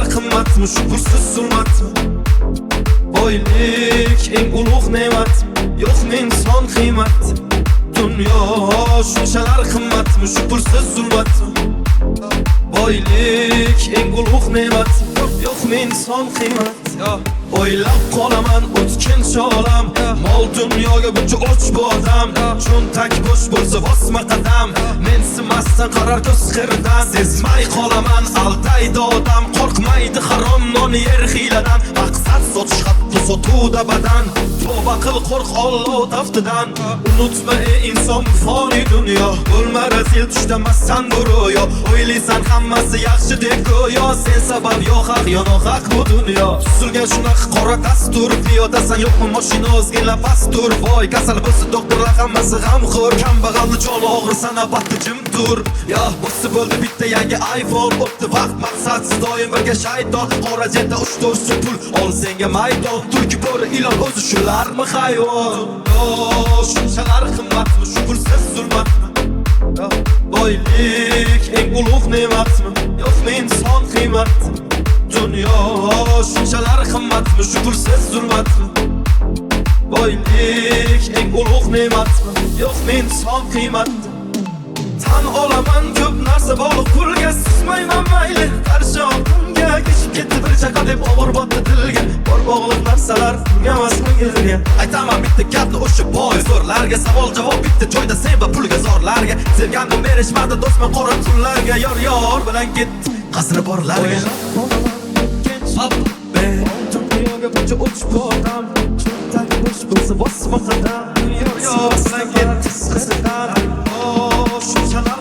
shunchalar qimmatmi, shu pulsiz zulmatmi? Boylik eng ulug' ne'mat, yo'qmi inson qiymat? Dunyo shunchalar qimmatmi, shu pulsiz zulmatmi? Boylik eng ulug' ne'mat, yo'qmi inson qiymat? O'ylab qolaman o'tkinchi olam, mol dunyoga buncha och bu odam. Cho'ntak bo'sh bo'lsa bosma qadam, mensimasdan qarar ko'z qirdan. Sezmay qolaman aldaydi odam, qo'rqmaydi harom non yer hiyladan. Maqsad sotish hatto sotuvda badan, tavba qil qo'rq Alloh taftidan. Unutma ey inson foni dunyo, bo'lma razil tushdamassan bu ro'yo. O'ylaysan hammasi yaxshi deb go'yo, sen sabab yo haq yo nohaq bu dunyo. Tuzilgan shunaqa qora dastur, piyodasan yo'qmi mashina o'zgina pastur. Voy kasal bo'lsa doktorlar hammasi g'amxo'r, kambag'alni joni og'ir sanabati jim tur. Ya bo'lsa bo'ldi bitta yangi iPhone, o'tdi vaqt maqsadsiz doim birga shayton. Qora jenda 3-4 pul ol senga maydon, tulki bo'ri ilon o'zi shularmi hayvon? Shunchalar qimmatmi, shu pulsiz zulmatmi? Boylik eng ulug' ne'matmi, yo'qmi inson qiymat? Dunyo shunchalar qimmatmi, shu pulsiz zulmatmi? Boylik eng ulug' ne'matmi, yo'qmi inson qiymat? Tan olaman ko'p narsa bog'liq pulga, susmayman mayli qarshi oqimga. Kechib ketdi bir chaqa deb og'ir botdi dilga, bor bog'liq narsalar pulga emasmi gilga. Aytaman bitta gapni o'sha boy zo'rlarga, savol javob bitta joyda sen va pulga zorlarga. Sevgandim berishmadi do'stman qora tunlarga, yor bilan ketdi qasri borlarga. Dunyoga buncha o'ch bo'ldam, cho'ntak bo'sh bo'lsa bosma qadam. Yor bilan ketdi qizdan. Shunchalar